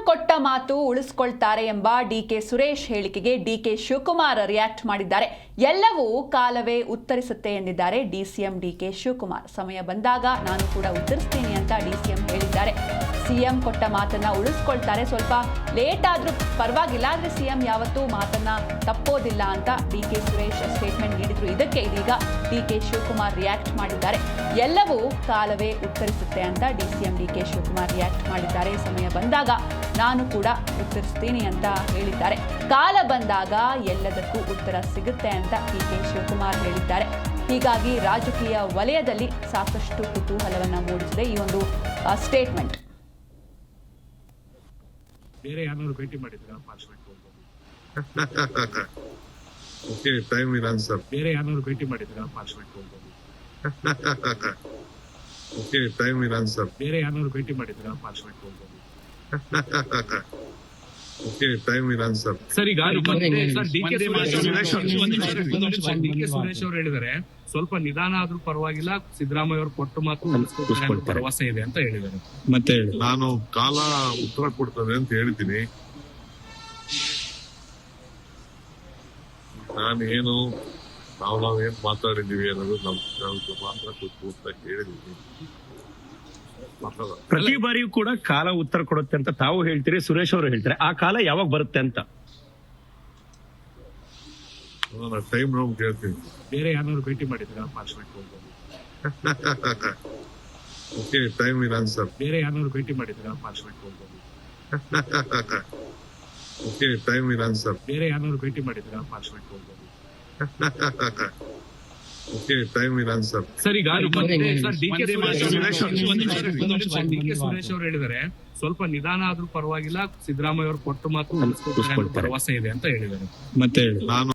ಕೊಟ್ಟ ಮಾತು ಉಳಿಸಿಕೊಳ್ತಾರೆ ಎಂಬ ಡಿಕೆ ಸುರೇಶ್ ಹೇಳಿಕೆಗೆ ಡಿಕೆ ಶಿವಕುಮಾರ್ ರಿಯಾಕ್ಟ್ ಮಾಡಿದ್ದಾರೆ. ಎಲ್ಲವೂ ಕಾಲವೇ ಉತ್ತರಿಸುತ್ತೆ ಎಂದಿದ್ದಾರೆ ಡಿಸಿಎಂ ಡಿಕೆ ಶಿವಕುಮಾರ್. ಸಮಯ ಬಂದಾಗ ನಾನು ಕೂಡ ಉತ್ತರಿಸ್ತೀನಿ ಅಂತ ಡಿಸಿಎಂ ಹೇಳಿದ್ದಾರೆ. ಸಿಎಂ ಕೊಟ್ಟ ಮಾತನ್ನ ಉಳಿಸ್ಕೊಳ್ತಾರೆ, ಸ್ವಲ್ಪ ಲೇಟ್ ಆದ್ರೂ ಪರವಾಗಿಲ್ಲ, ಆದ್ರೆ ಸಿಎಂ ಯಾವತ್ತೂ ಮಾತನ್ನ ತಪ್ಪೋದಿಲ್ಲ ಅಂತ ಡಿಕೆ ಸುರೇಶ್ ಸ್ಟೇಟ್ಮೆಂಟ್ ನೀಡಿದ್ರು. ಇದಕ್ಕೆ ಇದೀಗ ಡಿಕೆ ಶಿವಕುಮಾರ್ ರಿಯಾಕ್ಟ್ ಮಾಡಿದ್ದಾರೆ. ಎಲ್ಲವೂ ಕಾಲವೇ ಉತ್ತರಿಸುತ್ತೆ ಅಂತ ಡಿಸಿಎಂ ಡಿಕೆ ಶಿವಕುಮಾರ್ ರಿಯಾಕ್ಟ್ ಮಾಡಿದ್ದಾರೆ. ಸಮಯ ಬಂದಾಗ ನಾನು ಕೂಡ ಉತ್ತರಿಸ್ತೀನಿ ಅಂತ ಹೇಳಿದ್ದಾರೆ. ಕಾಲ ಬಂದಾಗ ಎಲ್ಲದಕ್ಕೂ ಉತ್ತರ ಸಿಗುತ್ತೆ ಅಂತ ಡಿಕೆ ಶಿವಕುಮಾರ್ ಹೇಳಿದ್ದಾರೆ. ಹೀಗಾಗಿ ರಾಜಕೀಯ ವಲಯದಲ್ಲಿ ಸಾಕಷ್ಟು ಕುತೂಹಲವನ್ನ ಮೂಡಿಸಿದೆ ಈ ಒಂದು ಸ್ಟೇಟ್ಮೆಂಟ್. ಬೇರೆ ಯಾರು ಭೇಟಿ ಮಾಡಿದ್ರಾ ಪಾರ್ಲಿಮೆಂಟ್ ಹೋಗ್ಬೋದು? Okay, time will answer. ಬೇರೆ ಯಾರು ಭೇಟಿ ಮಾಡಿದ್ರಾ ಪಾರ್ಲಿಮೆಂಟ್ ಹೋಗ್ಬೋದು? Okay, time will answer. ಬೇರೆ ಯಾರು ಭೇಟಿ ಮಾಡಿದ್ರಾ ಪಾರ್ಲಿಮೆಂಟ್ ಹೋಗ್ಬೋದು? Okay, time will answer. Sir, ಈಗ ಡಿಕೆ ಸುರೇಶ್ ಅವರು ಹೇಳಿದ್ದಾರೆ, ಸ್ವಲ್ಪ ನಿಧಾನ ಆದ್ರೂ ಪರವಾಗಿಲ್ಲ, ಸಿದ್ದರಾಮಯ್ಯ ಅವರು ಕೊಟ್ಟು ಮಾತು ಭರವಸೆ ಇದೆ ಅಂತ ಹೇಳಿದ್ದಾರೆ. ಮತ್ತೆ ನಾನು ಕಾಲ ಉತ್ತರ ಕೊಡ್ತದೆ ಅಂತ ಹೇಳ್ತೀನಿ. ನಾನೇನು ನಾವೇನ್ ಮಾತಾಡಿದೀವಿ ಅನ್ನೋದು ನಮ್ಗೆ ಮಾತ್ರ ಗೊತ್ತು ಅಂತ ಹೇಳಿದೀನಿ. ಪ್ರತಿ ಬಾರಿಯೂ ಕೂಡ ಕಾಲ ಉತ್ತರ ಕೊಡುತ್ತೆ ಅಂತ ತಾವು ಹೇಳ್ತೀರಿ, ಸುರೇಶ್ ಅವರು ಹೇಳ್ತಾರೆ. ಆ ಕಾಲ ಯಾವಾಗ ಬರುತ್ತೆ ಅಂತ ಟೈಮ್ ನಾವು ಕೇಳ್ತೀನಿ. ಬೇರೆ ಯಾರು ಭೇಟಿ ಮಾಡಿದ್ರಾ ಪಾರ್ಲಿಮೆಂಟ್ ಹೋಗ್ಬೋದು? Okay, time will answer. ಬೇರೆ ಯಾರು ಭೇಟಿ ಮಾಡಿದ್ರಾ ಪಾರ್ಲಿಮೆಂಟ್ ಹೋಗ್ಬೋದು? Okay, time will answer. ಬೇರೆ ಯಾರು ಭೇಟಿ ಮಾಡಿದ್ರಾ ಪಾರ್ಲಿಮೆಂಟ್ ಹೋಗ್ಬೋದು? Okay, time will answer. Sir, ಈಗ ಡಿಕೆ ಸುರೇಶ್ ಅವರು ಹೇಳಿದ್ದಾರೆ, ಸ್ವಲ್ಪ ನಿಧಾನ ಆದ್ರೂ ಪರವಾಗಿಲ್ಲ, ಸಿದ್ದರಾಮಯ್ಯ ಅವರು ಕೊಟ್ಟು ಮಾತು ಭರವಸೆ ಇದೆ ಅಂತ ಹೇಳಿದ್ದಾರೆ. ಮತ್ತೆ ನಾನು